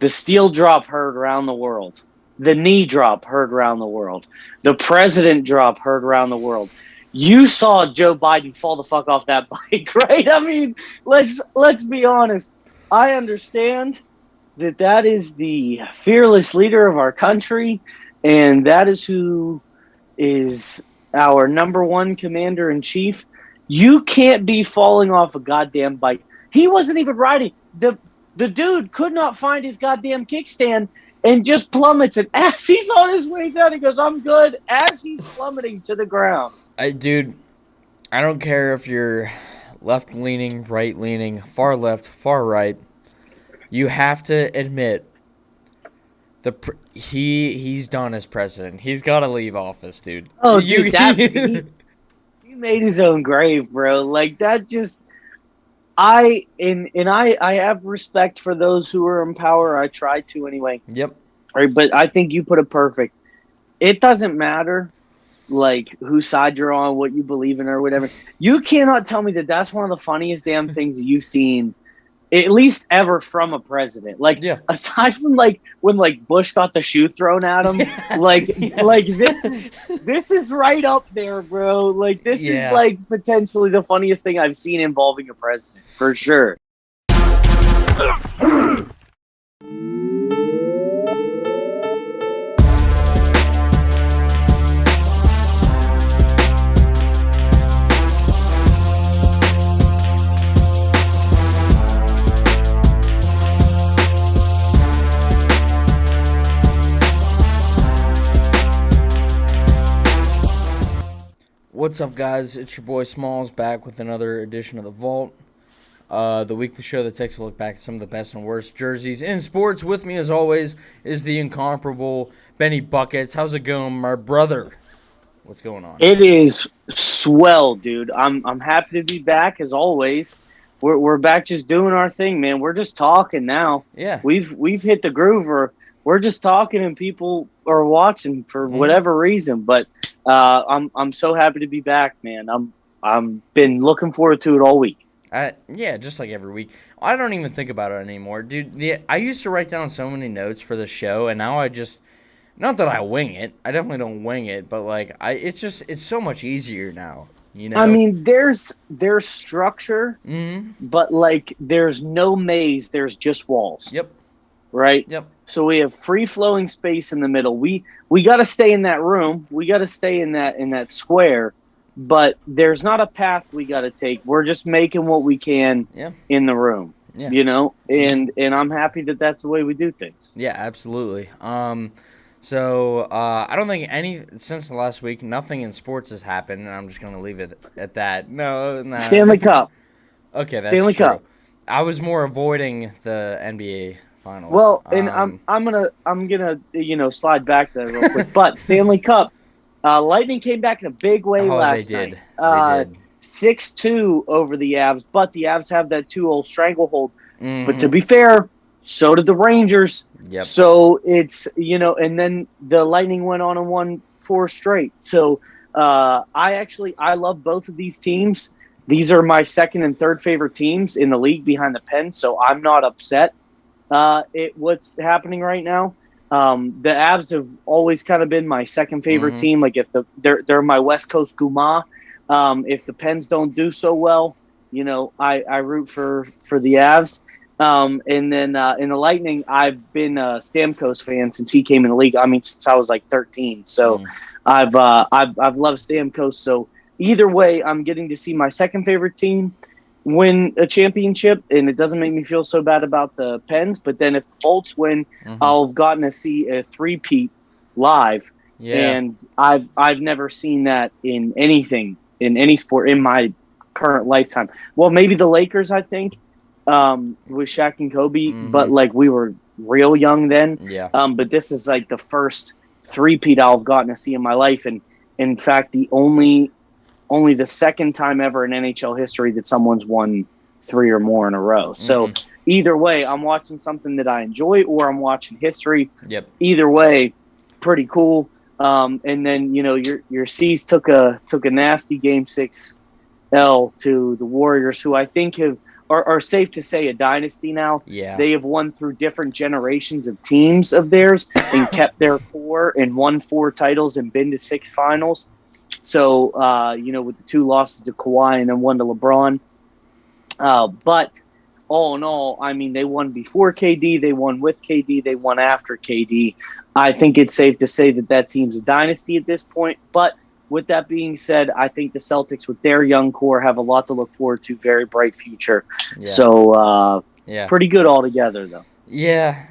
The steel drop heard around the world. The knee drop heard around the world. The president drop heard around the world. You saw Joe Biden fall the fuck off that bike, right? I mean, let's be honest. I understand that is the fearless leader of our country, and that is who is our number one commander in chief. You can't be falling off a goddamn bike. He wasn't even riding. The dude could not find his goddamn kickstand and just plummets it as he's on his way down. He goes, "I'm good," as he's plummeting to the ground. Dude, I don't care if you're left leaning, right leaning, far left, far right. You have to admit he's done as president. He's got to leave office, dude. Oh, dude, he made his own grave, bro. Like that just. I have respect for those who are in power. I try to anyway. Yep. Right, but I think you put it perfect. It doesn't matter, like, whose side you're on, what you believe in, or whatever. You cannot tell me that that's one of the funniest damn things you've seen, at least ever, from a president. Like, yeah. Aside from like when like Bush got the shoe thrown at him, like this is right up there, bro. Like this is like potentially the funniest thing I've seen involving a president, for sure. What's up, guys? It's your boy Smalls back with another edition of The Vault, the weekly show that takes a look back at some of the best and worst jerseys in sports. With me, as always, is the incomparable Benny Buckets. How's it going, my brother? What's going on? It is swell, dude. I'm happy to be back, as always. We're back just doing our thing, man. We're just talking now. Yeah. We've hit the groove. We're just talking and people are watching for whatever reason, but I'm so happy to be back, man. I'm been looking forward to it all week. Yeah, just like every week. I don't even think about it anymore, dude. I used to write down so many notes for the show, and now I just, not that I wing it. I definitely don't wing it, but like it's so much easier now. You know? I mean, there's structure, but like there's no maze. There's just walls. Yep. Right? Yep. So we have free-flowing space in the middle. We got to stay in that room. We got to stay in that square, but there's not a path we got to take. We're just making what we can in the room. Yeah. You know? And I'm happy that that's the way we do things. Yeah, absolutely. So I don't think since the last week, nothing in sports has happened, and I'm just going to leave it at that. No. Stanley Cup. Okay, that's Stanley true. Cup. I was more avoiding the NBA finals. Well, and I'm gonna slide back there real quick. But Stanley Cup, Lightning came back in a big way last night. They did. 6-2 over the Avs, but the Avs have that 2-0 stranglehold. But to be fair, so did the Rangers. Yep. So it's and then the Lightning went on and won 4 straight. So I love both of these teams. These are my second and third favorite teams in the league behind the Pens, so I'm not upset what's happening right now. The Avs have always kind of been my second favorite team. Like if they're my West Coast Guma. If the Pens don't do so well, I root for the Avs. And then in the Lightning, I've been a Stamkos fan since he came in the league. I mean, since I was like 13. So I've loved Stamkos. So either way, I'm getting to see my second favorite team win a championship, and it doesn't make me feel so bad about the Pens. But then if the Bolts win, I'll have gotten to see a three-peat live. Yeah. And I've never seen that in anything, in any sport in my current lifetime. Well, maybe the Lakers, I think, with Shaq and Kobe, but like we were real young then. Yeah. But this is like the first three-peat I've gotten to see in my life. And in fact, the only the second time ever in NHL history that someone's won 3 or more in a row. So either way, I'm watching something that I enjoy or I'm watching history. Yep. Either way, pretty cool. And then, your C's took a nasty Game 6 L to the Warriors, who I think have are safe to say a dynasty now. Yeah. They have won through different generations of teams of theirs and kept their core and won 4 titles and been to 6 finals. So, with the 2 losses to Kawhi and then 1 to LeBron. But all in all, I mean, they won before KD, they won with KD, they won after KD. I think it's safe to say that team's a dynasty at this point. But with that being said, I think the Celtics, with their young core, have a lot to look forward to. Very bright future. Yeah. So, pretty good altogether, though. Yeah,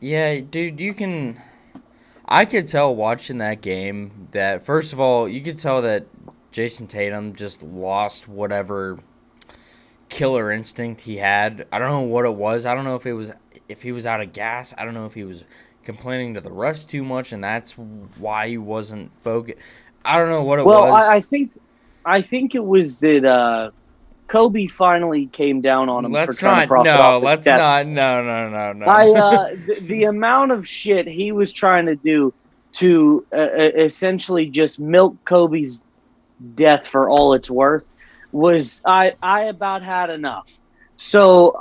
dude, I could tell watching that game that, first of all, you could tell that Jason Tatum just lost whatever killer instinct he had. I don't know what it was. I don't know if he was out of gas. I don't know if he was complaining to the refs too much, and that's why he wasn't focused. I don't know what it was. Well, I think it was that Kobe finally came down on him for trying to profit off his death. No. The amount of shit he was trying to do to essentially just milk Kobe's death for all it's worth was I about had enough. So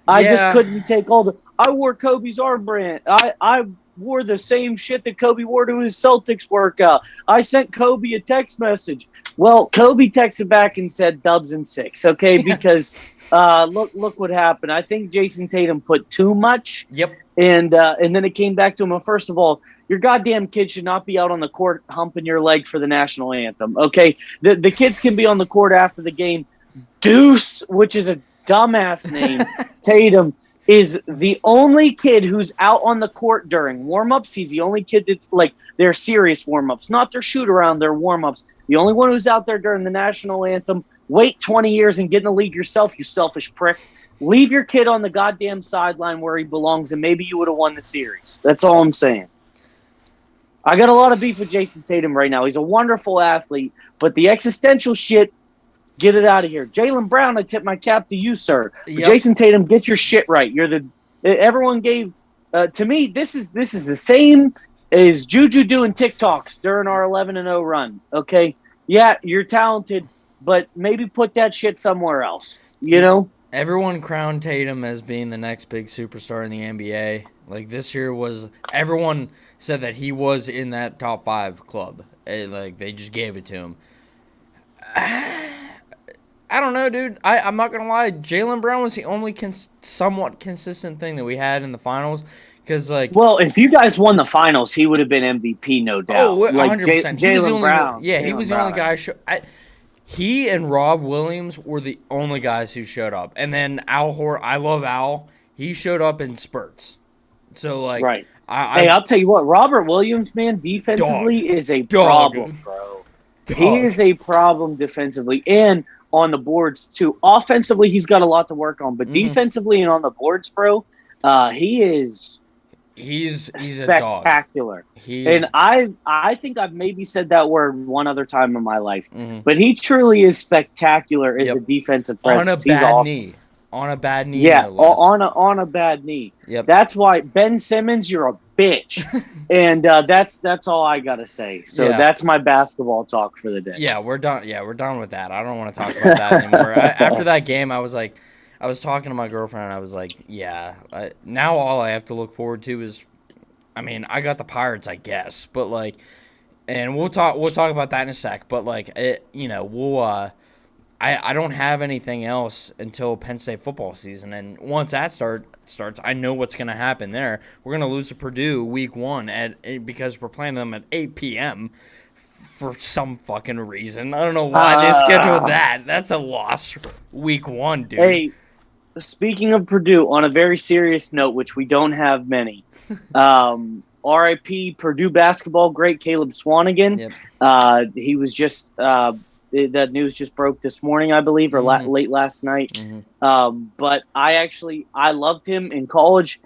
I just couldn't take all the. I wore Kobe's armband. I wore the same shit that Kobe wore to his Celtics workout. I sent Kobe a text message. Well, Kobe texted back and said Dubs and 6, okay? Because look what happened. I think Jason Tatum put too much. Yep. And then it came back to him. Well, first of all, your goddamn kid should not be out on the court humping your leg for the national anthem, okay? The kids can be on the court after the game. Deuce, which is a dumbass name, Tatum, is the only kid who's out on the court during warm-ups. He's the only kid that's like their serious warm-ups, not their shoot-around, their warm-ups. The only one who's out there during the national anthem. Wait 20 years and get in the league yourself, you selfish prick. Leave your kid on the goddamn sideline where he belongs, and maybe you would have won the series. That's all I'm saying. I got a lot of beef with Jason Tatum right now. He's a wonderful athlete, but the existential shit, get it out of here. Jaylen Brown, I tip my cap to you, sir. Yep. Jason Tatum, get your shit right. Everyone gave to me. This is the same as Juju doing TikToks during our 11-0 run. Okay, yeah, you're talented, but maybe put that shit somewhere else. You know. Everyone crowned Tatum as being the next big superstar in the NBA. Like, this year everyone said that he was in that top 5 club. Like, they just gave it to him. I don't know, dude. I'm not going to lie. Jaylen Brown was the only somewhat consistent thing that we had in the finals. Well, if you guys won the finals, he would have been MVP, no doubt. Oh, 100%. Jaylen Brown. Yeah, he was the only guy. He and Rob Williams were the only guys who showed up. And then Al I love Al. He showed up in spurts. So, like, right. I'll tell you what, Robert Williams, man, defensively is a problem, bro. He is a problem defensively and on the boards, too. Offensively, he's got a lot to work on. But defensively and on the boards, bro, he is he's spectacular. And I think I've maybe said that word one other time in my life. But he truly is spectacular as a defensive presence. He's awesome. On a bad knee. Yeah, on a bad knee. Yep. That's why, Ben Simmons, you're a bitch. And that's all I got to say. So that's my basketball talk for the day. Yeah, we're done. Yeah, we're done with that. I don't want to talk about that anymore. After that game, I was talking to my girlfriend, and I was like, now all I have to look forward to is, I got the Pirates, I guess. But, like, and we'll talk about that in a sec. But, like, I don't have anything else until Penn State football season, and once that starts, I know what's going to happen there. We're going to lose to Purdue week 1 because we're playing them at 8 p.m. for some fucking reason. I don't know why they scheduled that. That's a loss week 1, dude. Hey, speaking of Purdue, on a very serious note, which we don't have many, RIP Purdue basketball great Caleb Swanigan. Yep. He was just that news just broke this morning, I believe, or late last night. But I loved him in college.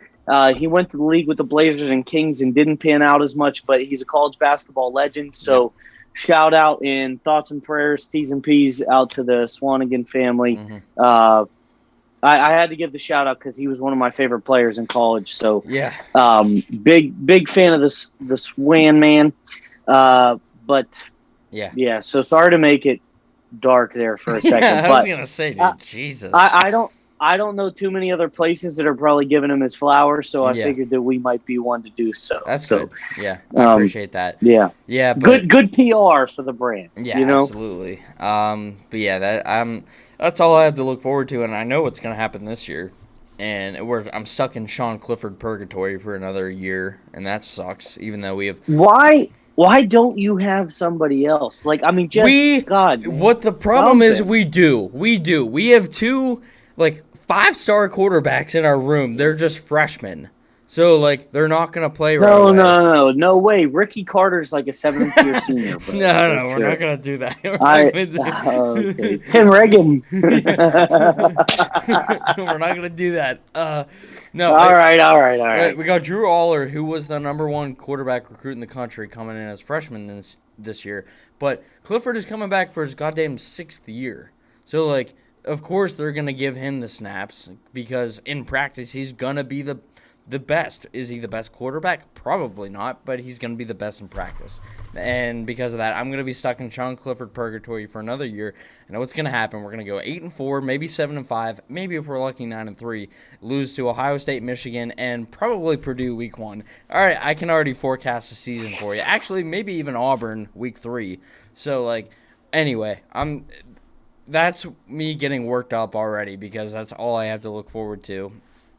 He went to the league with the Blazers and Kings and didn't pan out as much, but he's a college basketball legend. So shout out and thoughts and prayers, T's and P's out to the Swanigan family. I had to give the shout out because he was one of my favorite players in college. So big fan of the Swan man. But so sorry to make it dark there for a second. I was gonna say, dude, Jesus. I I don't know too many other places that are probably giving him his flowers, so I Yeah. figured that we might be one to do so. That's so, good. Yeah, I appreciate that. Yeah. Yeah, but Good PR for the brand. yeah, you know? absolutely. But yeah, that's all I have to look forward to, and I know what's going to happen this year. And I'm stuck in Sean Clifford purgatory for another year, and that sucks. Even though we have Why don't you have somebody else? Like, I mean, God, man. What the problem is, Something. we have two like 5-star quarterbacks in our room. They're just freshmen, so like they're not gonna play right away. No way. Ricky Carter's like a 7th-year senior. Bro, no, sure. we're not gonna do that. Okay. Tim Reagan. We're not gonna do that. No. All right. We got Drew Aller, who was the #1 quarterback recruit in the country, coming in as freshman this year. But Clifford is coming back for his goddamn 6th year. So, like, of course they're going to give him the snaps because in practice he's going to be the best. Is he the best quarterback? Probably not, but he's going to be the best in practice. And because of that, I'm going to be stuck in Sean Clifford purgatory for another year. I know what's going to happen. We're going to go 8-4, maybe 7-5, maybe if we're lucky 9-3, lose to Ohio State, Michigan, and probably Purdue week 1. All right, I can already forecast the season for you. Actually, maybe even Auburn week 3. So, like, anyway, that's me getting worked up already because that's all I have to look forward to.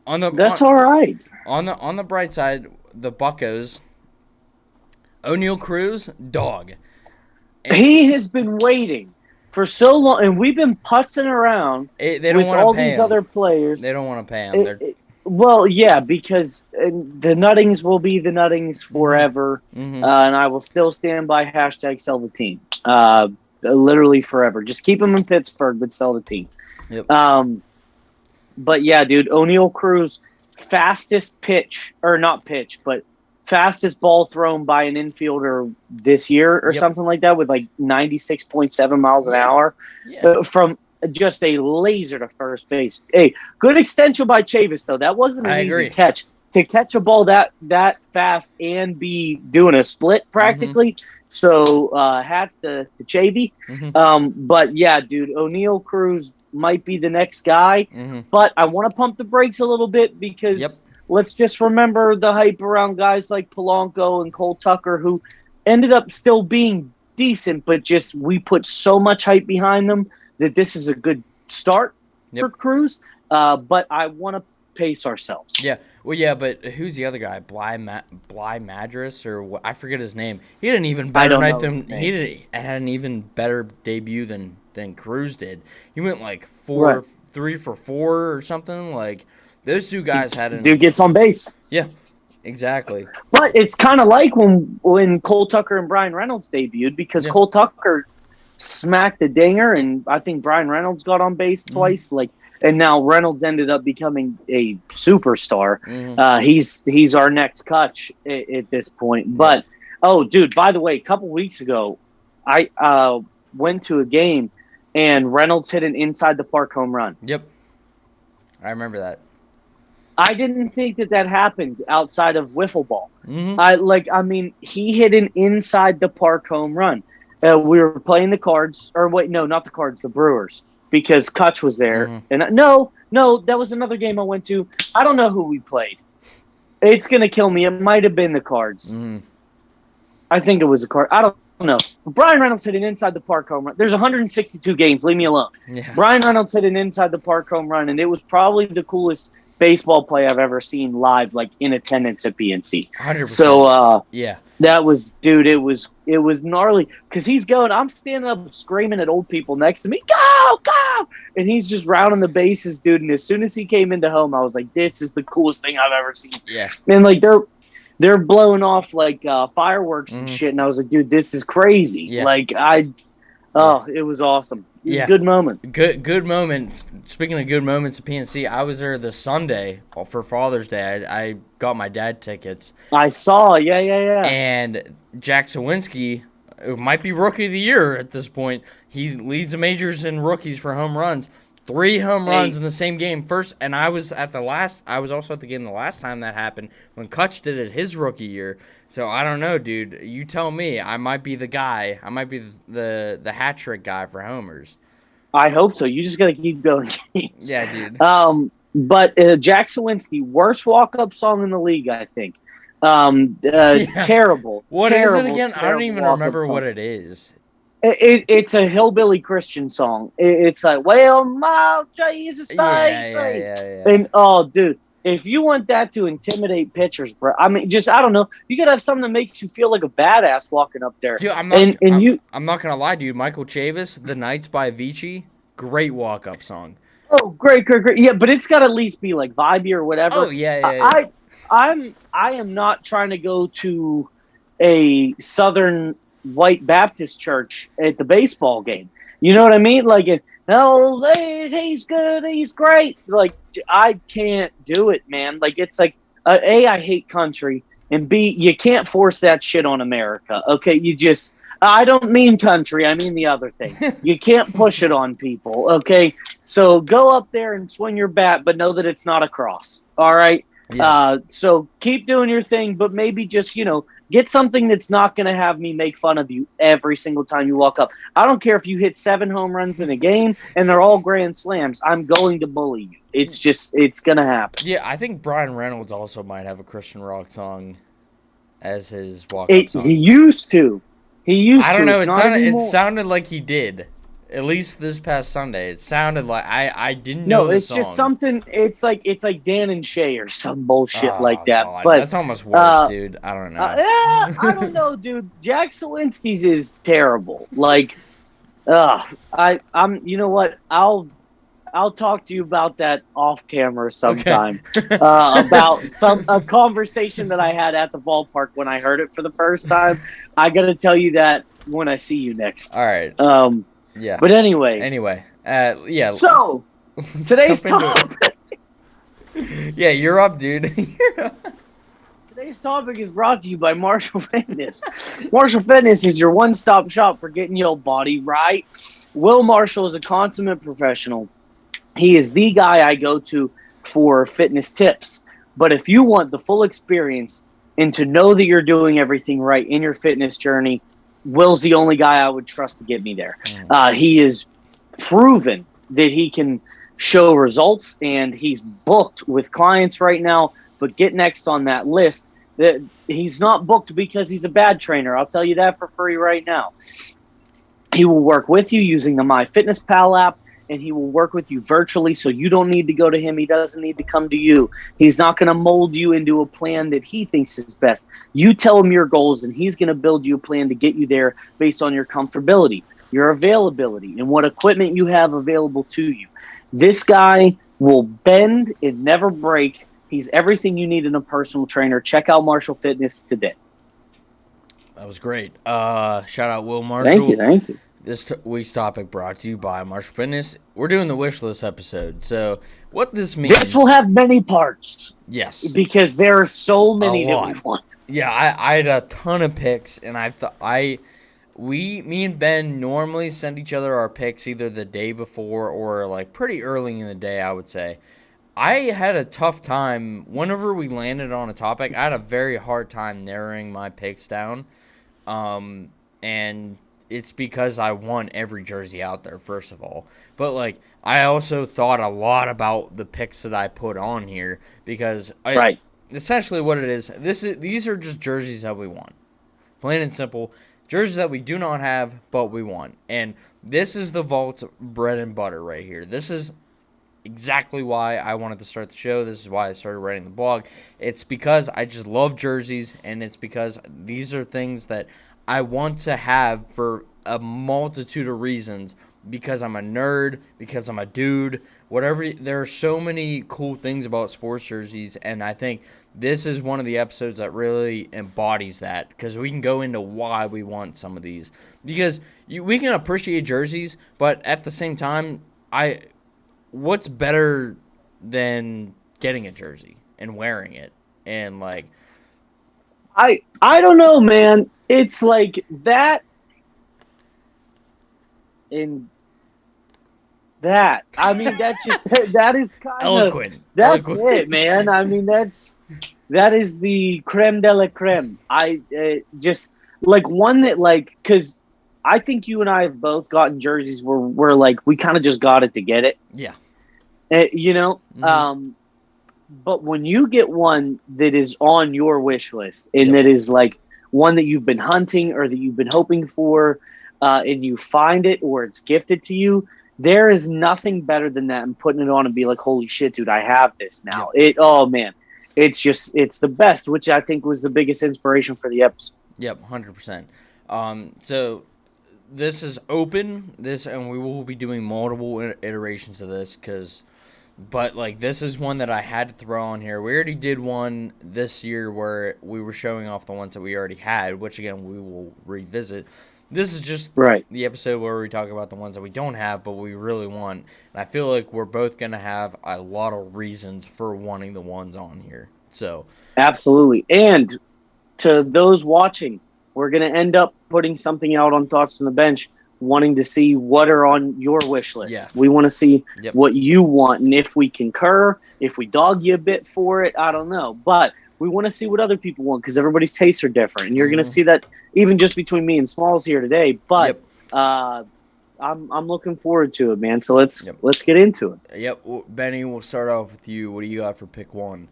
That's all right. On the bright side, the Buccos, O'Neal Cruz, dog. He has been waiting for so long, and we've been putzing around with all these other players. They don't want to pay him. Well, yeah, because the Nuttings will be the Nuttings forever, and I will still stand by #sell the team. Literally forever. Just keep them in Pittsburgh, but sell the team. Yep. But yeah, dude, O'Neal Cruz, fastest ball thrown by an infielder this year or something like that with like 96.7 miles an hour from just a laser to first base. Hey, good extension by Chavis, though. That wasn't an easy catch. To catch a ball that fast and be doing a split practically. So hats to Chavy. But yeah, dude, O'Neal Cruz might be the next guy. But I want to pump the brakes a little bit because let's just remember the hype around guys like Polanco and Cole Tucker, who ended up still being decent, but just we put so much hype behind them that this is a good start for Cruz. But I want to pace ourselves. Yeah. Well, yeah, but who's the other guy? Bly Madras or what? I forget his name. He had an even better night than he had an even better debut than Cruz did. He went like 3 for 4 or something. Like those two guys dude gets on base. Yeah, exactly. But it's kind of like when Cole Tucker and Brian Reynolds debuted because Cole Tucker smacked the dinger, and I think Brian Reynolds got on base twice. And now Reynolds ended up becoming a superstar. He's our next Kutch at this point. But, dude, by the way, a couple weeks ago, I went to a game, and Reynolds hit an inside-the-park home run. Yep. I remember that. I didn't think that happened outside of wiffle ball. He hit an inside-the-park home run. We were playing the Cards. Or, wait, no, not the Cards, the Brewers. Because Kutch was there. And no, that was another game I went to. I don't know who we played. It's going to kill me. It might have been the Cards. I think it was the Cards. I don't know. Brian Reynolds hit an inside-the-park home run. There's 162 games. Leave me alone. Yeah. Brian Reynolds hit an inside-the-park home run, and it was probably the coolest baseball play I've ever seen live, like in attendance at PNC. 100%. So, that was, dude, it was gnarly because I'm standing up screaming at old people next to me, go! And he's just rounding the bases, dude. And as soon as he came into home, I was like, this is the coolest thing I've ever seen. Yeah. And like they're blowing off like fireworks and shit. And I was like, dude, this is crazy. Yeah. Like it was awesome. Yeah. Good moment. Good moment. Speaking of good moments at PNC, I was there this Sunday for Father's Day. I got my dad tickets. I saw. Yeah. And Jack Sawinski might be Rookie of the Year at this point. He leads the majors in rookies for home runs. 3 home runs in the same game. First, and I was also at the game the last time that happened when Kutch did it his rookie year. So I don't know, dude. You tell me. I might be the guy. I might be the hat trick guy for homers. I hope so. You just got to keep going. Yeah, dude. But Jack Sawinski, worst walk-up song in the league, I think. Yeah. Terrible. What is it again? I don't even remember song. what it is. It's a hillbilly Christian song. It's like, well, my Jesus Yeah. And oh, dude, if you want that to intimidate pitchers, bro, I mean, just I don't know. You gotta have something that makes you feel like a badass walking up there. Dude, I'm not gonna lie, dude. Michael Chavis, "The Nights" by Avicii, great walk-up song. Oh, great. Yeah, but it's got to at least be like vibey or whatever. Oh yeah. I am not trying to go to a Southern White Baptist church at the baseball game. You know what I mean? Like, he's good, he's great. Like, I can't do it, man. Like, it's like, A, I hate country, and B, you can't force that shit on America. Okay, I don't mean country, I mean the other thing. You can't push it on people, okay? So go up there and swing your bat, but know that it's not a cross, all right? Yeah. So keep doing your thing, but maybe just, get something that's not going to have me make fun of you every single time you walk up. I don't care if you hit 7 home runs in a game and they're all grand slams. I'm going to bully you. It's going to happen. Yeah, I think Brian Reynolds also might have a Christian rock song as his walk-up song. He used to. I don't know. It sounded like he did. At least this past Sunday, it sounded like I didn't know. No, it's just something. It's like Dan and Shay or some bullshit like that. God, but that's almost worse, dude. I don't know. I don't know, dude. Jack Sawinski's is terrible. Like, I'm. You know what? I'll talk to you about that off camera sometime. Okay. About a conversation that I had at the ballpark when I heard it for the first time. I got to tell you that when I see you next. All right. Yeah. But anyway. Yeah. So, today's topic. Yeah, you're up, dude. Today's topic is brought to you by Marshall Fitness. Marshall Fitness is your one-stop shop for getting your body right. Will Marshall is a consummate professional. He is the guy I go to for fitness tips. But if you want the full experience and to know that you're doing everything right in your fitness journey, Will's the only guy I would trust to get me there. He is proven that he can show results, and he's booked with clients right now. But get next on that list. That he's not booked because he's a bad trainer. I'll tell you that for free right now. He will work with you using the MyFitnessPal app, and he will work with you virtually, so you don't need to go to him. He doesn't need to come to you. He's not going to mold you into a plan that he thinks is best. You tell him your goals, and he's going to build you a plan to get you there based on your comfortability, your availability, and what equipment you have available to you. This guy will bend and never break. He's everything you need in a personal trainer. Check out Marshall Fitness today. That was great. Shout out Will Marshall. Thank you. This week's topic brought to you by Marshall Fitness. We're doing the wish list episode. So what this means... This will have many parts. Yes. Because there are so many that we want. Yeah, I had a ton of picks, and me and Ben normally send each other our picks either the day before or like pretty early in the day, I would say. I had a tough time. Whenever we landed on a topic, I had a very hard time narrowing my picks down. And... it's because I want every jersey out there, first of all. But, like, I also thought a lot about the picks that I put on here because essentially what it is, these are just jerseys that we want. Plain and simple. Jerseys that we do not have, but we want. And this is the Vault's bread and butter right here. This is exactly why I wanted to start the show. This is why I started writing the blog. It's because I just love jerseys, and it's because these are things that I want to have for a multitude of reasons, because I'm a nerd, because I'm a dude, whatever. There are so many cool things about sports jerseys, and I think this is one of the episodes that really embodies that, because we can go into why we want some of these. Because we can appreciate jerseys, but at the same time, what's better than getting a jersey and wearing it? And, like... I don't know, man. It's like that and that. I mean, that's just that is kind eloquent. That's it, man. I mean, that is the creme de la creme. I just like one that, like, because I think you and I have both gotten jerseys where we're like, we kind of just got it to get it. Yeah. You know? Mm-hmm. But when you get one that is on your wish list and Yep. that is like one that you've been hunting or that you've been hoping for, and you find it or it's gifted to you, there is nothing better than that and putting it on and be like, holy shit, dude, I have this now. Yep. Oh man, it's the best, which I think was the biggest inspiration for the episode. Yep, 100%. So this is open, and we will be doing multiple iterations of this but like this is one that I had to throw on here. We already did one this year where we were showing off the ones that we already had, which again we will revisit. This is just the episode where we talk about the ones that we don't have but we really want. And I feel like we're both going to have a lot of reasons for wanting the ones on here. So absolutely. And to those watching, we're going to end up putting something out on Thoughts on the Bench, wanting to see what are on your wish list. Yeah. We want to see what you want, and if we concur, if we dog you a bit for it, I don't know. But we want to see what other people want because everybody's tastes are different, and you're going to see that even just between me and Smalls here today. But I'm looking forward to it, man. So let's get into it. Yep, Benny, we'll start off with you. What do you got for pick one?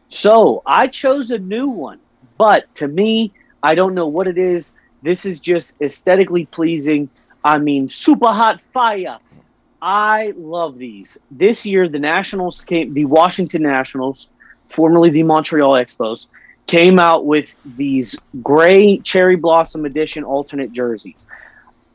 So I chose a new one, but to me, I don't know what it is. This is just aesthetically pleasing. I mean, super hot fire. I love these. This year, the Washington Nationals, formerly the Montreal Expos, came out with these gray cherry blossom edition alternate jerseys.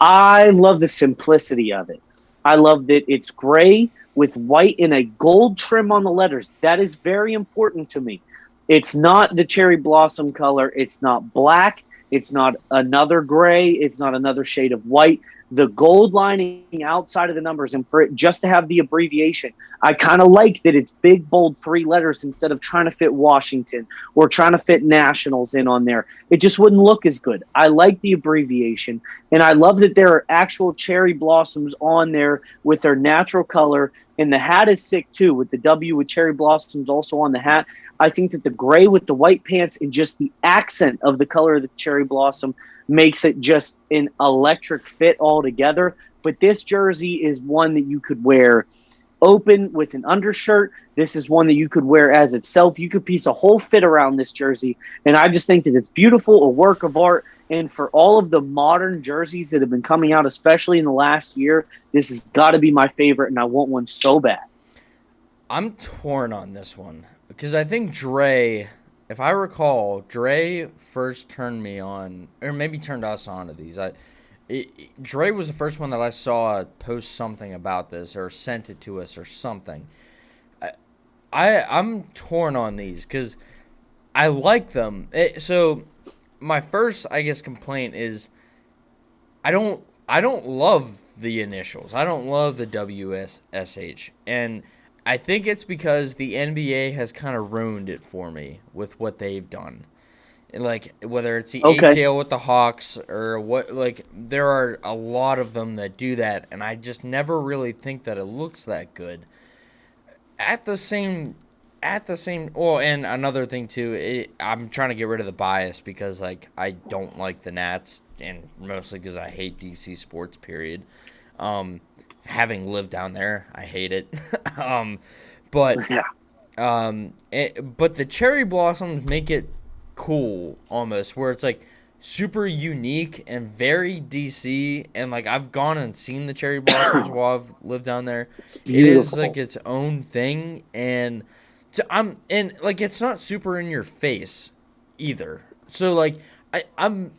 I love the simplicity of it. I love that it's gray with white and a gold trim on the letters. That is very important to me. It's not the cherry blossom color. It's not black. It's not another gray. It's not another shade of white. The gold lining outside of the numbers, and for it just to have the abbreviation, I kind of like that it's big, bold 3 letters instead of trying to fit Washington or trying to fit Nationals in on there. It just wouldn't look as good. I like the abbreviation, and I love that there are actual cherry blossoms on there with their natural color, and the hat is sick too, with the W with cherry blossoms also on the hat. I think that the gray with the white pants and just the accent of the color of the cherry blossom makes it just an electric fit altogether. But this jersey is one that you could wear open with an undershirt. This is one that you could wear as itself. You could piece a whole fit around this jersey. And I just think that it's beautiful, a work of art. And for all of the modern jerseys that have been coming out, especially in the last year, this has got to be my favorite, and I want one so bad. I'm torn on this one because I think Dre, if I recall, Dre first turned me on, or maybe turned us on to these. Dre was the first one that I saw post something about this or sent it to us or something. I'm torn on these because I like them. So my first, I guess, complaint is I don't love the initials. I don't love the WSSH, and I think it's because the NBA has kind of ruined it for me with what they've done. Like, whether it's the ATL with the Hawks or what, like, there are a lot of them that do that, and I just never really think that it looks that good. At the same, well, and another thing, too, I'm trying to get rid of the bias because, like, I don't like the Nats, and mostly because I hate DC sports, period. Having lived down there, I hate it. But the cherry blossoms make it cool almost, where it's like super unique and very DC. And like I've gone and seen the cherry blossoms while I've lived down there. It is like its own thing, and it's not super in your face either. So like I'm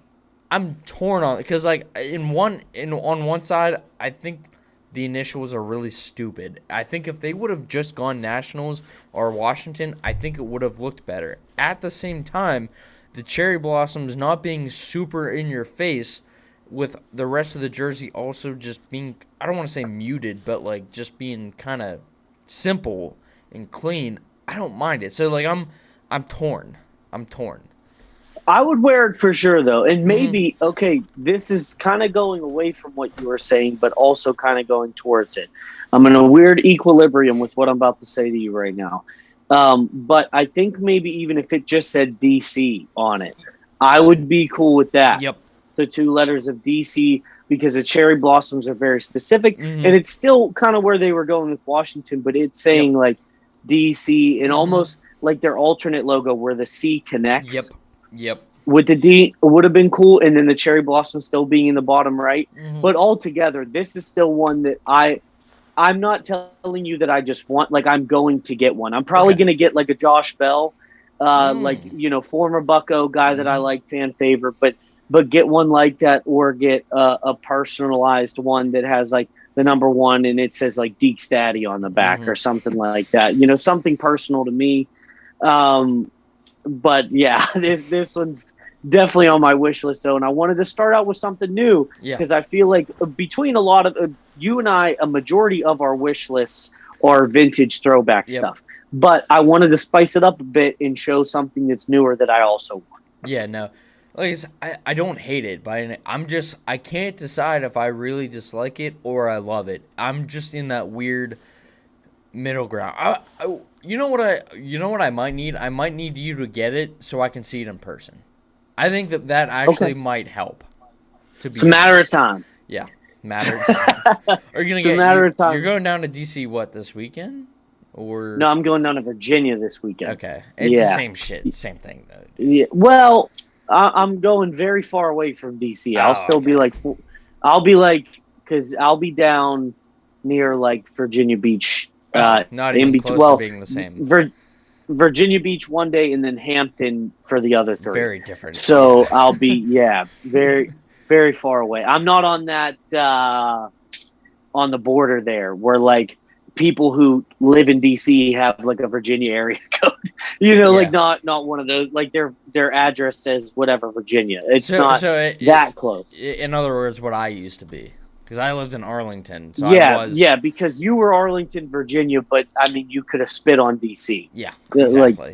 torn on it because like on one side I think the initials are really stupid. I think if they would have just gone Nationals or Washington, I think it would have looked better. At the same time, the cherry blossoms not being super in your face with the rest of the jersey also just being, I don't want to say muted, but like just being kind of simple and clean, I don't mind it. So like I'm torn. I would wear it for sure, though. And maybe, this is kind of going away from what you were saying, but also kind of going towards it. I'm in a weird equilibrium with what I'm about to say to you right now. But I think maybe even if it just said DC on it, I would be cool with that. Yep. the two letters of DC because the cherry blossoms are very specific, Mm-hmm. and it's still kind of where they were going with Washington, but it's saying like DC and almost like their alternate logo where the C connects. Yep. With the D would have been cool, and then the cherry blossom still being in the bottom right. Mm-hmm. But altogether, this is still one that I'm not telling you that I just want, like, I'm going to get one. I'm probably going to get like a Josh Bell, like, former Bucco guy that I like, fan favorite, but get one like that, or get a personalized one that has like the number 1 and it says like Deke's Daddy on the back or something like that. Something personal to me. But yeah, this one's definitely on my wish list, though. And I wanted to start out with something new because I feel like between a lot of you and I, a majority of our wish lists are vintage throwback stuff. But I wanted to spice it up a bit and show something that's newer that I also want. Yeah, no. Like I don't hate it, but I can't decide if I really dislike it or I love it. I'm just in that weird middle ground. You know what I might need? I might need you to get it so I can see it in person. I think that actually might help. It's a matter of time. Yeah, matter of time. Are you gonna get? Matter of time. You're going down to DC this weekend? Or no, I'm going down to Virginia this weekend. Okay, it's the same shit, same thing though. Yeah. Well, I'm going very far away from DC. I'll still be like, because I'll be down near like Virginia Beach. Not even close to being the same. Virginia Beach one day, and then Hampton for the other 3. Very different. So I'll be very, very far away. I'm not on that on the border there, where like people who live in DC have like a Virginia area code. Like not one of those. Like their address says whatever Virginia. It's not that close. In other words, what I used to be. Because I lived in Arlington. So because you were Arlington, Virginia, but I mean, you could have spit on DC. Yeah, exactly.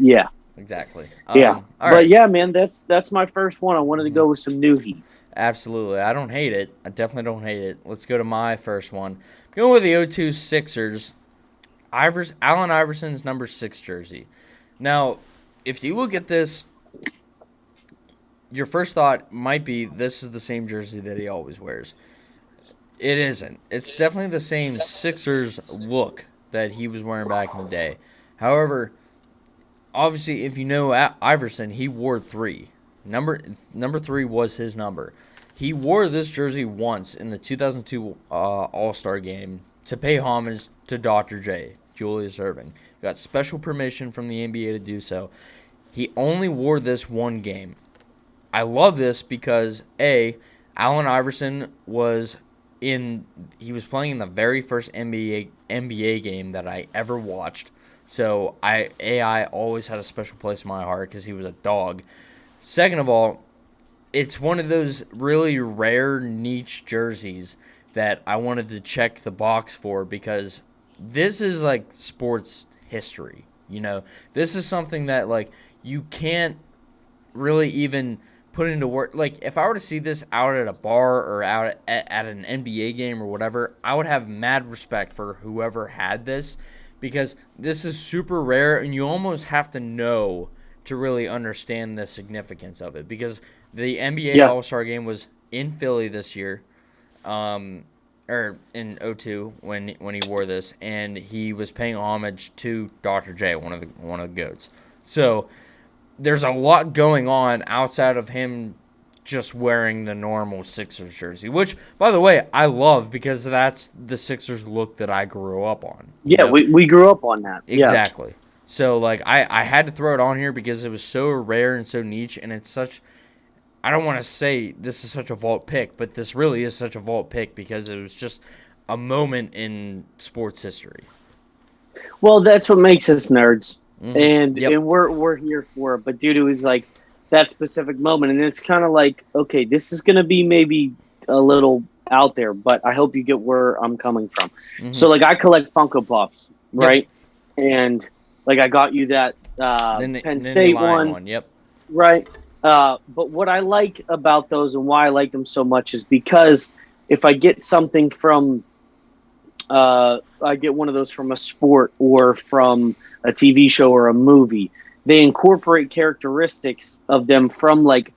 Exactly. All right. Yeah, man, that's my first one. I wanted to go with some new heat. Absolutely. I don't hate it. I definitely don't hate it. Let's go to my first one. I'm going with the 0-2 Sixers. Allen Iverson's number 6 jersey. Now, if you look at this, your first thought might be this is the same jersey that he always wears. It isn't. It's definitely the same Sixers look that he was wearing back in the day. However, obviously, if you know Iverson, he wore 3. Number 3 was his number. He wore this jersey once in the 2002 All-Star game to pay homage to Dr. J, Julius Erving. Got special permission from the NBA to do so. He only wore this one game. I love this because, Allen Iverson was playing in the very first NBA game that I ever watched. So I always had a special place in my heart because he was a dog. Second of all, it's one of those really rare niche jerseys that I wanted to check the box for because this is like sports history. This is something that like you can't really even put into work. Like, if I were to see this out at a bar or out at an NBA game or whatever, I would have mad respect for whoever had this because this is super rare and you almost have to know to really understand the significance of it because the NBA All-Star game was in Philly this year, or in 2002 when he wore this, and he was paying homage to Dr. J, one of the GOATs. So there's a lot going on outside of him just wearing the normal Sixers jersey, which, by the way, I love because that's the Sixers look that I grew up on. Yeah, we grew up on that. Exactly. Yeah. So, like, I had to throw it on here because it was so rare and so niche, and it's such – I don't want to say this is such a vault pick, but this really is such a vault pick because it was just a moment in sports history. Well, that's what makes us nerds. Mm-hmm. And we're here for it. But dude, it was like that specific moment, and it's kind of like, okay, this is gonna be maybe a little out there, but I hope you get where I'm coming from. Mm-hmm. So like, I collect Funko Pops, right? Yep. And like, I got you that Penn State one. Yep. Right. But what I like about those and why I like them so much is because if I get something from, I get one of those from a sport or from a TV show or a movie, they incorporate characteristics of them from like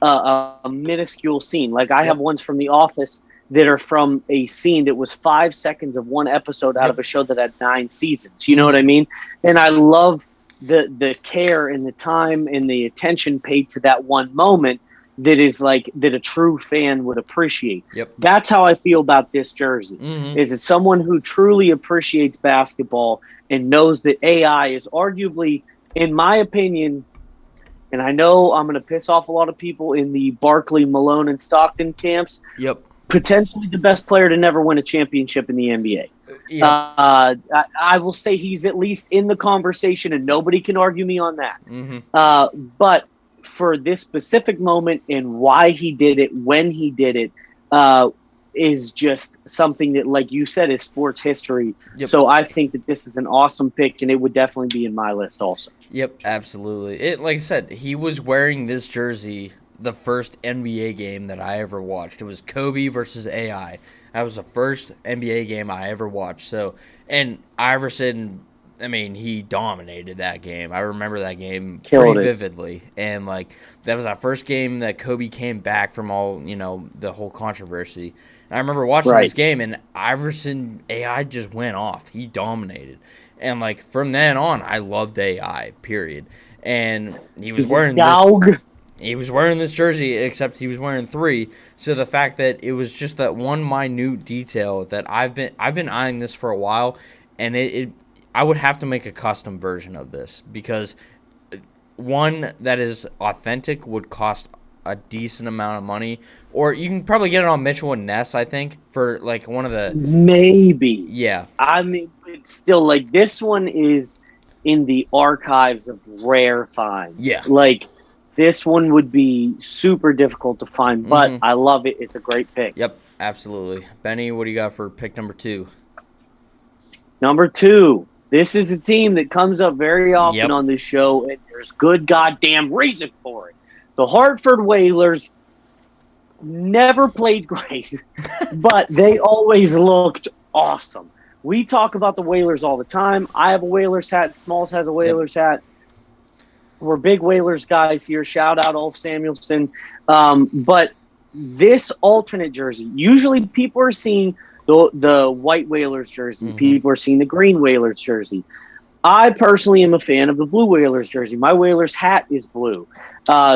a minuscule scene. Like I have ones from The Office that are from a scene that was 5 seconds of one episode out of a show that had 9 seasons. You know what I mean? And I love the care and the time and the attention paid to that one moment that is like that a true fan would appreciate. That's how I feel about this jersey. Is it someone who truly appreciates basketball and knows that AI is arguably, in my opinion, and I know I'm going to piss off a lot of people in the Barkley, Malone, and Stockton camps. Potentially the best player to never win a championship in the NBA. I will say he's at least in the conversation, and nobody can argue me on that. But for this specific moment and why he did it, when he did it, is just something that, like you said, is sports history. So I think that this is an awesome pick, and it would definitely be in my list also. Absolutely. Like I said, he was wearing this jersey the first NBA game that I ever watched. It was Kobe versus AI. That was the first NBA game I ever watched. So, and Iverson, I mean, he dominated that game. I remember that game pretty vividly. And, like, that was our first game that Kobe came back from all, the whole controversy. And I remember watching this game, and Iverson, AI just went off. He dominated. And, like, from then on, I loved AI, period. And he was wearing this. He was wearing this jersey, except he was wearing 3. So the fact that it was just that one minute detail that I've been eyeing this for a while, and I would have to make a custom version of this because one that is authentic would cost a decent amount of money, or you can probably get it on Mitchell and Ness, I think, for like one of the maybe. Yeah, I mean, it's still like this one is in the archives of rare finds. Like. This one would be super difficult to find, but I love it. It's a great pick. Absolutely. Benny, what do you got for pick number 2? Number 2. This is a team that comes up very often on this show, and there's good goddamn reason for it. The Hartford Whalers never played great, but they always looked awesome. We talk about the Whalers all the time. I have a Whalers hat. Smalls has a Whalers hat. We're big Whalers guys here. Shout out Ulf Samuelsson. But this alternate jersey, usually people are seeing the white Whalers jersey. People are seeing the green Whalers jersey. I personally am a fan of the blue Whalers jersey. My Whalers hat is blue,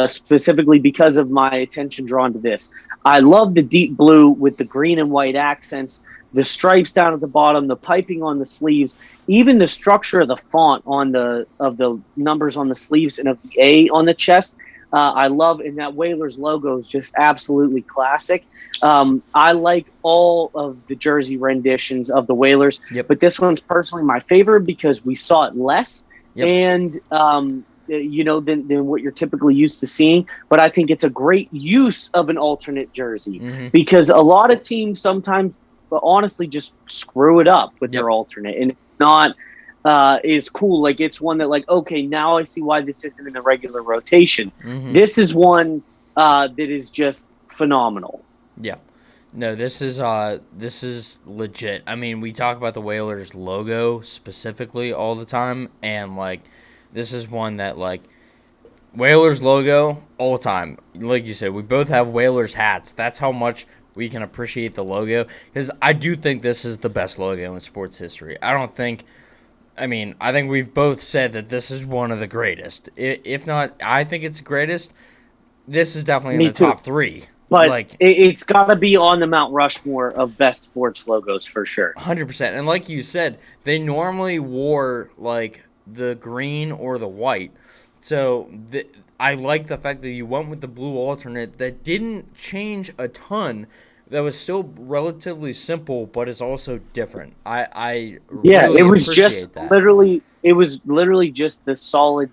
specifically because of my attention drawn to this. I love the deep blue with the green and white accents, the stripes down at the bottom, the piping on the sleeves, even the structure of the font of the numbers on the sleeves and of the A on the chest. I love, and that Whalers logo is just absolutely classic. I like all of the jersey renditions of the Whalers, but this one's personally my favorite because we saw it less and than what you're typically used to seeing. But I think it's a great use of an alternate jersey because a lot of teams sometimes, but honestly, just screw it up with their alternate, and it's not is cool. Like it's one that, like, okay, now I see why this isn't in the regular rotation. This is one that is just phenomenal. No, this is legit. I mean, we talk about the Whalers logo specifically all the time, and like this is one that like Whalers logo all the time. Like you said, we both have Whalers hats. That's how much we can appreciate the logo, because I do think this is the best logo in sports history. I think we've both said that this is one of the greatest. If not, I think it's the greatest. This is definitely in the top 3. But like, it's got to be on the Mount Rushmore of best sports logos for sure. 100%. And like you said, they normally wore like the green or the white. So I like the fact that you went with the blue alternate that didn't change a ton. That was still relatively simple, but it's also different. I really it was appreciate that. It was literally just the solid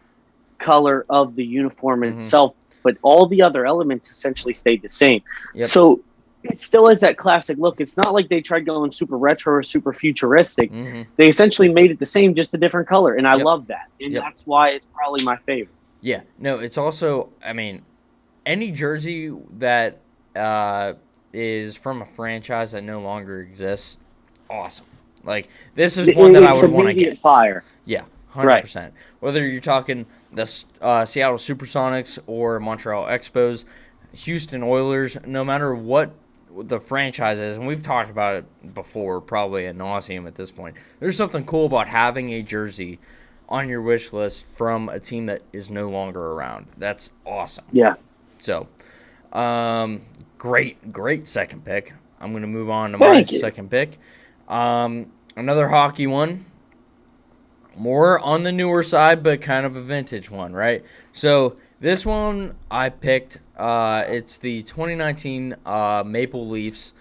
color of the uniform itself, but all the other elements essentially stayed the same. So it still has that classic look. It's not like they tried going super retro or super futuristic. They essentially made it the same, just a different color, and I love that. And that's why it's probably my favorite. No, it's also, I mean, any jersey that is from a franchise that no longer exists, awesome. Like, this is one that I would want to get. Fire. 100%. Right. Whether you're talking the Seattle Supersonics or Montreal Expos, Houston Oilers, no matter what the franchise is, and we've talked about it before, probably ad nauseum at this point, there's something cool about having a jersey on your wish list from a team that is no longer around. That's awesome. Yeah. So, great second pick. I'm going to move on to my second pick. Another hockey one. More on the newer side, but kind of a vintage one, right? So this one I picked. It's the 2019 Maple Leafs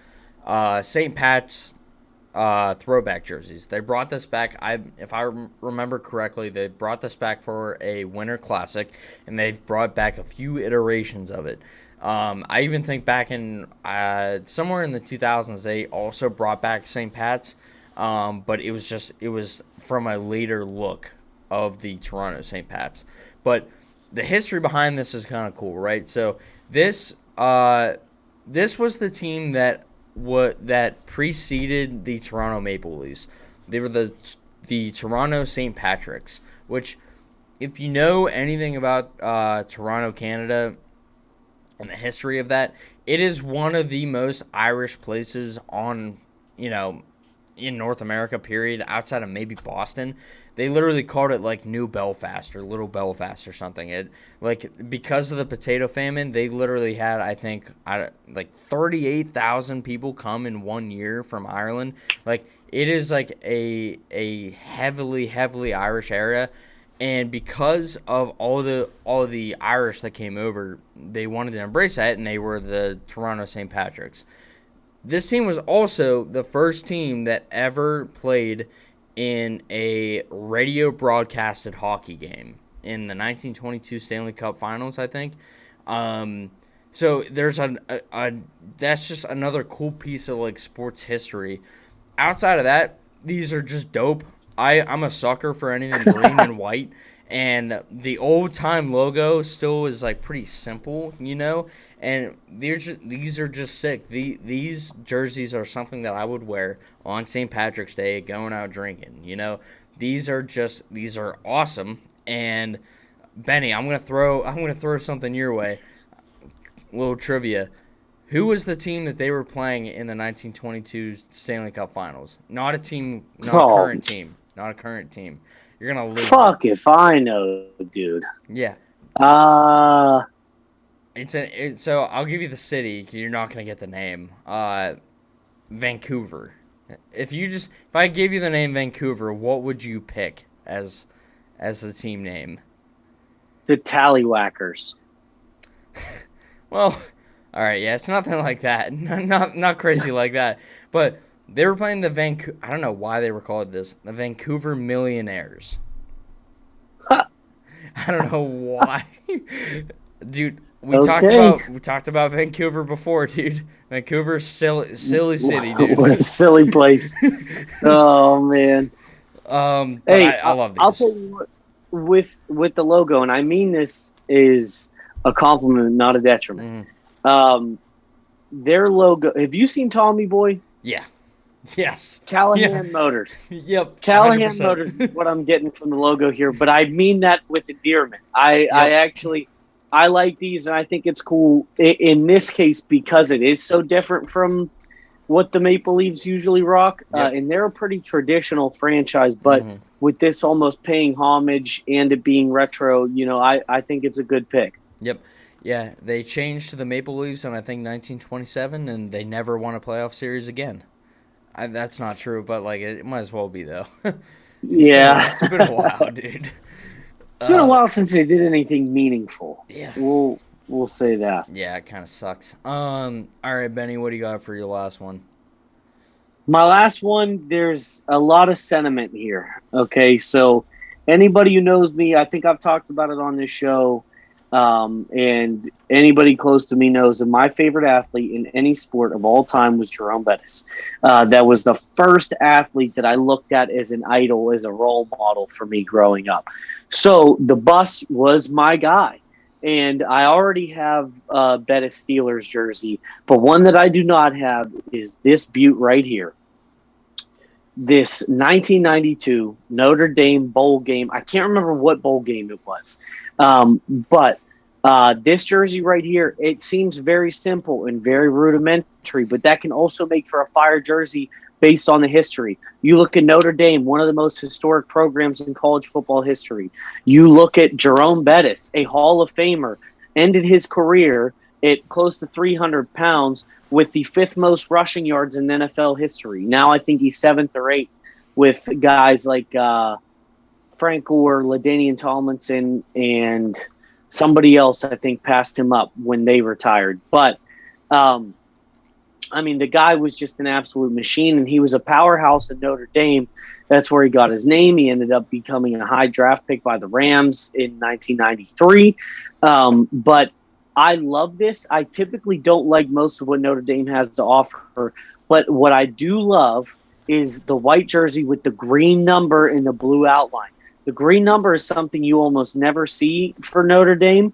St. Pat's throwback jerseys. They brought this back. If I remember correctly, they brought this back for a Winter Classic, and they've brought back a few iterations of it. I even think back in somewhere in the 2000s, they also brought back St. Pat's, but it was from a later look of the Toronto St. Pat's. But the history behind this is kind of cool, right? So this was the team that preceded the Toronto Maple Leafs. They were the Toronto St. Patrick's, which, if you know anything about Toronto, Canada, and the history of that, it is one of the most Irish places in North America, period, outside of maybe Boston. They literally called it like New Belfast or Little Belfast or something. Because of the potato famine, they literally had, I think, 38,000 people come in 1 year from Ireland. Like, it is like a heavily, heavily Irish area. And because of all the Irish that came over, they wanted to embrace that, and they were the Toronto St. Patrick's. This team was also the first team that ever played in a radio broadcasted hockey game in the 1922 Stanley Cup Finals, I think. So there's that's just another cool piece of like sports history. Outside of that, these are just dope. I'm a sucker for anything green and white, and the old time logo still is like pretty simple, And these are just sick. These jerseys are something that I would wear on St. Patrick's Day, going out drinking. These are awesome. And Benny, I'm gonna throw something your way. A little trivia. Who was the team that they were playing in the 1922 Stanley Cup Finals? Not a current team. Not a current team. You're gonna lose. Fuck if I know, dude. Yeah. So I'll give you the city. You're not gonna get the name. Vancouver. If I gave you the name Vancouver, what would you pick as the team name? The Tallywhackers. Well, all right, yeah, it's nothing like that. Not crazy like that. But they were playing I don't know why they were called this. The Vancouver Millionaires. I don't know why. Dude, we talked about Vancouver before, dude. Vancouver's silly city, dude. What a silly place. Oh man. Hey, I love these. I'll tell you what, with the logo, and I mean this is a compliment, not a detriment. Their logo. Have you seen Tommy Boy? Yeah. Yes. Callahan Motors. Yep. Callahan 100%. Motors is what I'm getting from the logo here, but I mean that with endearment. I like these, and I think it's cool in this case because it is so different from what the Maple Leafs usually rock. Yep. And they're a pretty traditional franchise, but with this almost paying homage and it being retro, I think it's a good pick. Yep. Yeah, they changed to the Maple Leafs in, I think, 1927, and they never won a playoff series again. That's not true, but it might as well be, though. Yeah. It's been a while, dude. It's been a while since they did anything meaningful. Yeah. We'll say that. Yeah, it kind of sucks. All right, Benny, what do you got for your last one? My last one, there's a lot of sentiment here. Okay, so anybody who knows me, I think I've talked about it on this show, and anybody close to me knows that my favorite athlete in any sport of all time was Jerome Bettis. That was the first athlete that I looked at as an idol, as a role model for me growing up. So the bus was my guy. And I already have Bettis Steelers jersey, but one that I do not have is this beaut right here. This 1992 Notre Dame bowl game. I can't remember what bowl game it was, but This jersey right here, it seems very simple and very rudimentary, but that can also make for a fire jersey based on the history. You look at Notre Dame, one of the most historic programs in college football history. You look at Jerome Bettis, a Hall of Famer, ended his career at close to 300 pounds with the fifth most rushing yards in NFL history. Now I think he's seventh or eighth with guys like Frank Gore, LaDainian Tomlinson, and somebody else I think passed him up when they retired. But I mean, the guy was just an absolute machine, and he was a powerhouse at Notre Dame. That's where he got his name. He ended up becoming a high draft pick by the Rams in 1993. But I love this. I typically don't like most of what Notre Dame has to offer, but what I do love is the white jersey with the green number and the blue outline. The green number is something you almost never see for Notre Dame.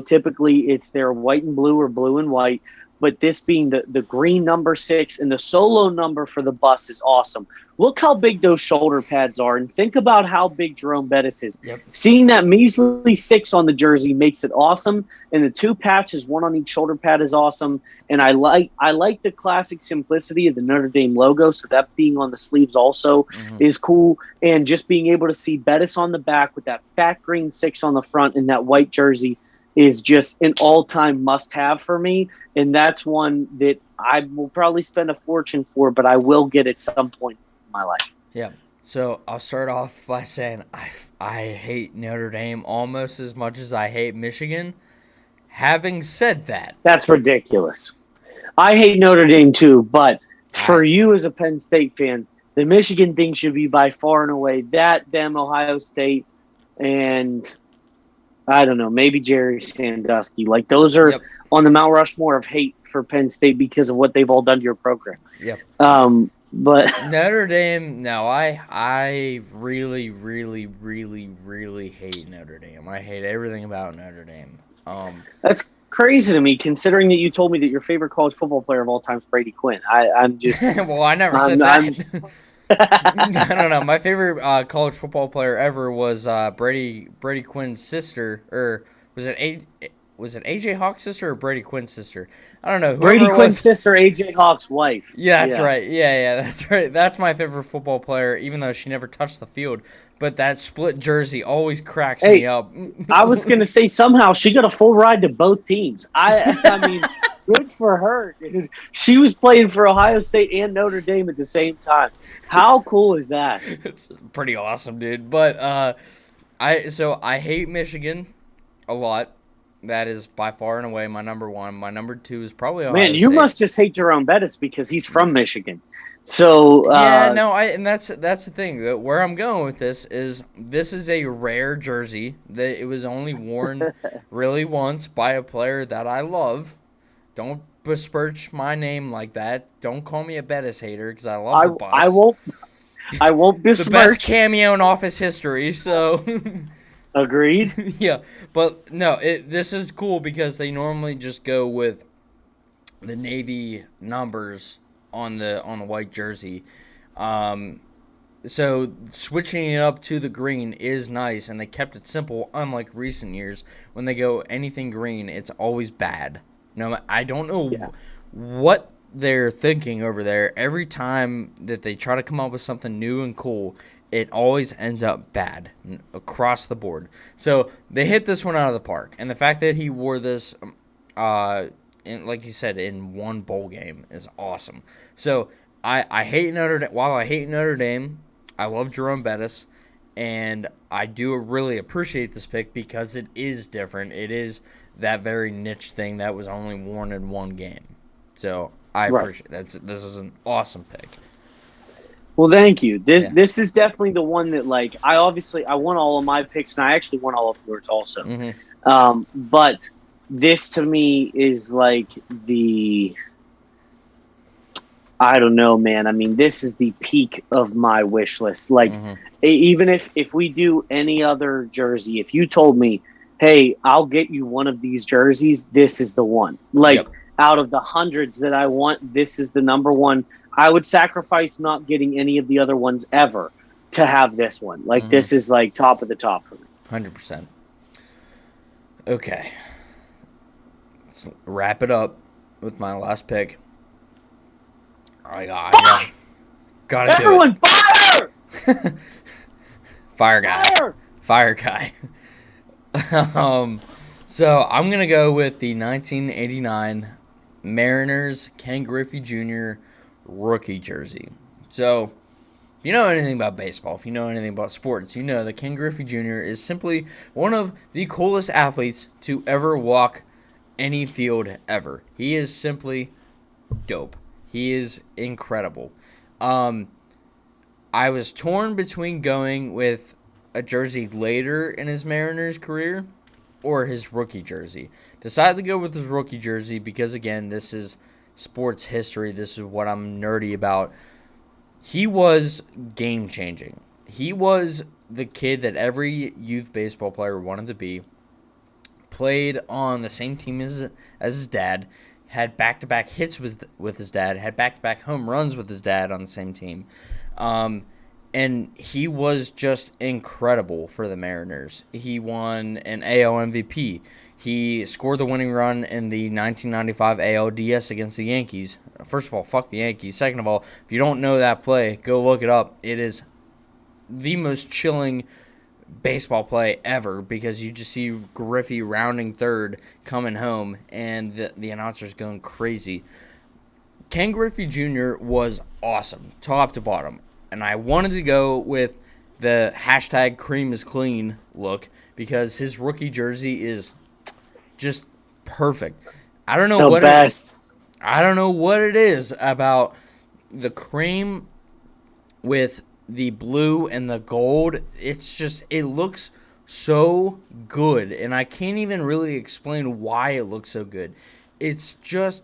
Typically it's their white and blue or blue and white. But this being the green number 6 and the solo number for the bust is awesome. Look how big those shoulder pads are, and think about how big Jerome Bettis is. Yep. Seeing that measly 6 on the jersey makes it awesome, and the 2 patches, one on each shoulder pad, is awesome. And I like the classic simplicity of the Notre Dame logo, so that being on the sleeves also is cool. And just being able to see Bettis on the back with that fat green 6 on the front and that white jersey is just an all-time must-have for me, and that's one that I will probably spend a fortune for, but I will get at some point in my life. Yeah. So I'll start off by saying I hate Notre Dame almost as much as I hate Michigan. Having said that, that's ridiculous. I hate Notre Dame too, but for you as a Penn State fan, the Michigan thing should be by far and away that, them, Ohio State, and I don't know, maybe Jerry Sandusky. Like, those are on the Mount Rushmore of hate for Penn State because of what they've all done to your program. Yep. But Notre Dame, no, I really, really, really, really hate Notre Dame. I hate everything about Notre Dame. That's crazy to me, considering that you told me that your favorite college football player of all time is Brady Quinn. I'm just well, I never said that. No. My favorite college football player ever was Brady Quinn's sister, or was it AJ Hawk's sister or Brady Quinn's sister? I don't know. Brady Quinn's sister, AJ Hawk's wife. Yeah, that's right. Yeah, that's right. That's my favorite football player, even though she never touched the field. But that split jersey always cracks me up. I was gonna say somehow she got a full ride to both teams. I mean. Good for her, dude. She was playing for Ohio State and Notre Dame at the same time. How cool is that? It's pretty awesome, dude. But I hate Michigan a lot. That is by far and away my number one. My number 2 is probably Ohio State. You must just hate Jerome Bettis because he's from Michigan. So and that's the thing. Where I'm going with this is a rare jersey that it was only worn really once by a player that I love. Don't besmirch my name like that. Don't call me a Bettis hater because I love the bus. I won't besmirch. The best cameo in Office history, so. Agreed. Yeah, but no, this is cool because they normally just go with the navy numbers on the white jersey. So switching it up to the green is nice, and they kept it simple, unlike recent years. When they go anything green, it's always bad. No, I don't know what they're thinking over there. Every time that they try to come up with something new and cool, it always ends up bad across the board. So they hit this one out of the park. And the fact that he wore this, like you said, in one bowl game is awesome. So I hate Notre Dame. While I hate Notre Dame, I love Jerome Bettis. And I do really appreciate this pick because it is different. It is that very niche thing that was only worn in one game. So I appreciate that. This is an awesome pick. Well, thank you. This is definitely the one that, like, I won all of my picks, and I actually won all of yours also. Mm-hmm. But this to me is like I don't know, man. I mean, this is the peak of my wish list. Like, even if we do any other jersey, if you told me, hey, I'll get you one of these jerseys, this is the one. Like, out of the hundreds that I want, this is the number one. I would sacrifice not getting any of the other ones ever to have this one. Like, this is like top of the top for me. 100%. Okay. Let's wrap it up with my last pick. Gotta Everyone, do fire! it. Fire guy. Fire guy. So I'm going to go with the 1989 Mariners Ken Griffey Jr. rookie jersey. So, if you know anything about baseball, if you know anything about sports, you know that Ken Griffey Jr. is simply one of the coolest athletes to ever walk any field ever. He is simply dope. He is incredible. I was torn between going with a jersey later in his Mariners career or his rookie jersey. Decided to go with his rookie jersey because, again, this is sports history. This is what I'm nerdy about. He was game-changing. He was the kid that every youth baseball player wanted to be. Played on the same team as his dad. Had back-to-back hits with his dad. Had back-to-back home runs with his dad on the same team. And he was just incredible for the Mariners. He won an AL MVP. He scored the winning run in the 1995 ALDS against the Yankees. First of all, fuck the Yankees. Second of all, if you don't know that play, go look it up. It is the most chilling baseball play ever because you just see Griffey rounding third, coming home, and the announcer's going crazy. Ken Griffey Jr. was awesome, top to bottom. And I wanted to go with the hashtag cream is clean look because his rookie jersey is just perfect. I don't know I don't know what it is about the cream with the blue and the gold. It looks so good, and I can't even really explain why it looks so good. It's just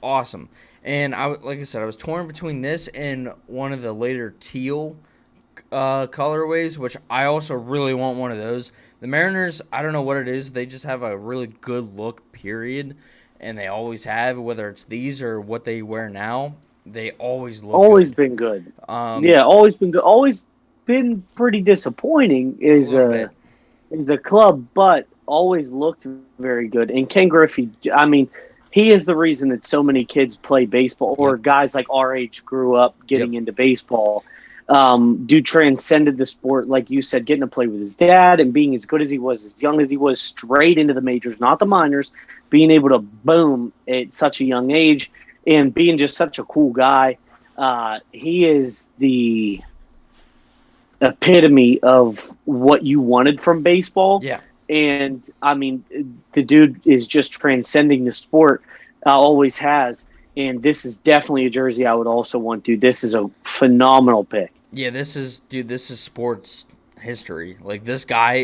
awesome. And like I said, I was torn between this and one of the later teal colorways, which I also really want one of those. The Mariners, I don't know what it is. They just have a really good look, period. And they always have, whether it's these or what they wear now. They always look always good. Been good. Always been good. Always been pretty disappointing is a club, but always looked very good. And Ken Griffey, I mean, he is the reason that so many kids play baseball, or guys like our age grew up getting into baseball. Dude transcended the sport, like you said, getting to play with his dad and being as good as he was, as young as he was, straight into the majors, not the minors, being able to boom at such a young age and being just such a cool guy. He is the epitome of what you wanted from baseball. Yeah. And, I mean, the dude is just transcending the sport, always has. And this is definitely a jersey I would also want, dude. This is a phenomenal pick. Yeah, this is sports history. Like, this guy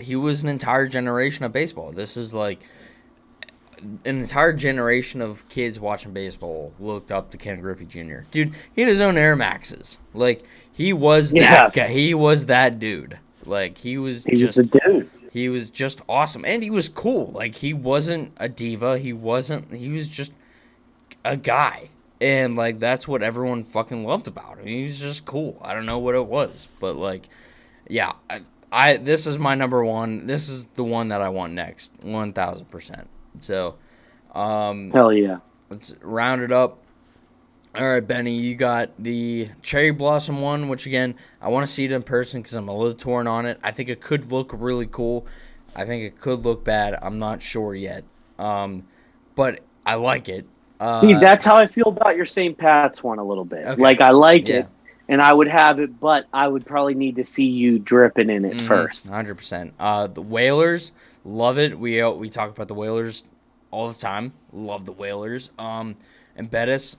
he was an entire generation of baseball. This is like an entire generation of kids watching baseball looked up to Ken Griffey Jr. Dude, he had his own Air Maxes. Like, he was that guy. He was that dude. Like, he was a dude. He was just awesome. And he was cool. Like, he wasn't a diva. He was just a guy. And, like, that's what everyone fucking loved about him. He was just cool. I don't know what it was. But, like, yeah. This is my number one. This is the one that I want next. 1,000%. So, hell yeah. Let's round it up. All right, Benny, you got the Cherry Blossom one, which, again, I want to see it in person because I'm a little torn on it. I think it could look really cool. I think it could look bad. I'm not sure yet. But I like it. See, that's how I feel about your St. Pat's one a little bit. Okay. Like, I like it, and I would have it, but I would probably need to see you dripping in it first. 100%. The Whalers, love it. We talk about the Whalers all the time. Love the Whalers. And Bettis,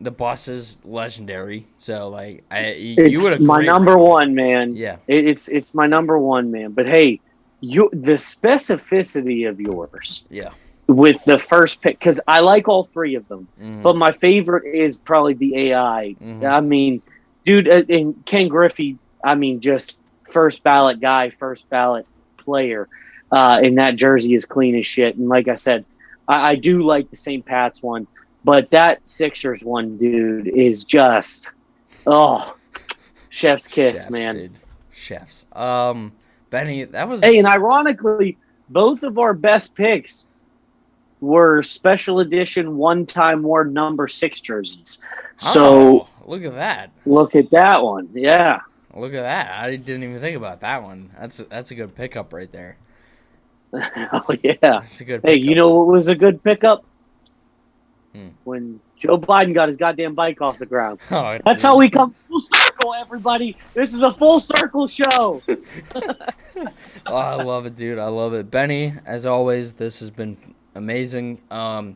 the bus is legendary. So, like, it's my number one, man. Yeah, it's my number one, man. But hey, the specificity of yours. Yeah. With the first pick, because I like all three of them, but my favorite is probably the AI. I mean, dude, and Ken Griffey, I mean, just first ballot guy, first ballot player, and that jersey is clean as shit. And like I said, I do like the St. Pat's one, but that Sixers one, dude, is just, chef's kiss, man. Dude. Chefs. Benny, that was... Hey, and ironically, both of our best picks were special edition one-time more number 6 jerseys. So look at that. Look at that one. Yeah. Look at that. I didn't even think about that one. That's a good pickup right there. Oh, yeah. That's a good pickup. Hey, you know what was a good pickup? When Joe Biden got his goddamn bike off the ground. Oh, that's how we come full circle, everybody. This is a full circle show. Oh, I love it, dude. I love it. Benny, as always, this has been amazing. A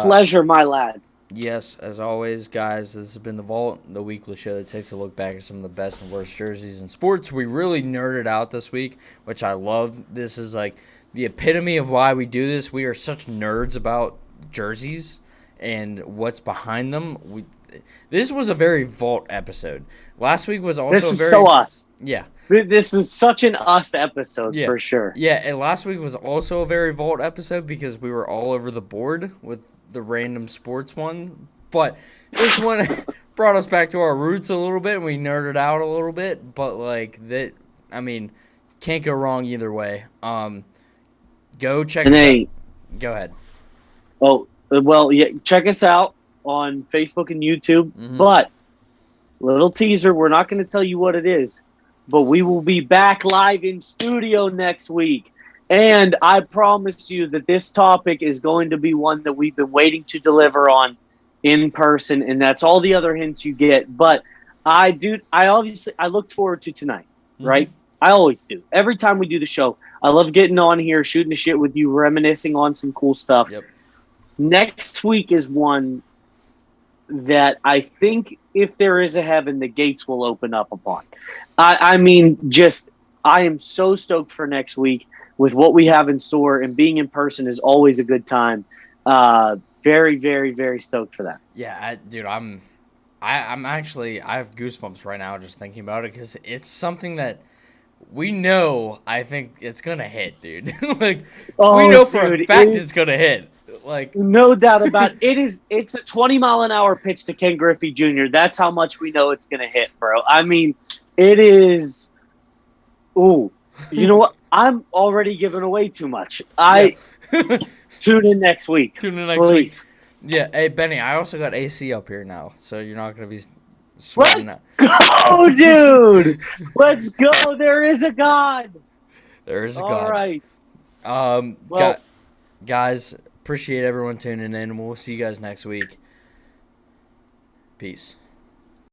pleasure, my lad. Yes, as always, guys, this has been The Vault, the weekly show that takes a look back at some of the best and worst jerseys in sports. We really nerded out this week, which I love. This is like the epitome of why we do this. We are such nerds about jerseys and what's behind them. This was a very Vault episode. Last week was also this is so us. Yeah. This was such an us episode for sure. Yeah, and last week was also a very Vault episode because we were all over the board with the random sports one. But this one brought us back to our roots a little bit, and we nerded out a little bit. But, like, that, I mean, can't go wrong either way. Go check us out. Go ahead. Oh, well, yeah, check us out on Facebook and YouTube. Mm-hmm. But, little teaser, we're not going to tell you what it is. But we will be back live in studio next week. And I promise you that this topic is going to be one that we've been waiting to deliver on in person. And that's all the other hints you get. But I looked forward to tonight, right? I always do. Every time we do the show, I love getting on here, shooting the shit with you, reminiscing on some cool stuff. Yep. Next week is one that I think if there is a heaven, the gates will open up upon. I am so stoked for next week with what we have in store, and being in person is always a good time. Very, very, very stoked for that. Yeah, dude, I'm actually, I have goosebumps right now just thinking about it because it's something that we know. I think it's gonna hit, dude. We know for a fact it's gonna hit. Like, no doubt about it. It's a 20-mile-an-hour pitch to Ken Griffey Jr. That's how much we know it's gonna hit, bro. I mean, it is. Ooh, you know what? I'm already giving away too much. Tune in next week. Please. Yeah, hey Benny, I also got AC up here now, so you're not gonna be sweating. Let's go, dude. Let's go. There is a God. There is a God. All right. Guys, appreciate everyone tuning in. We'll see you guys next week. Peace.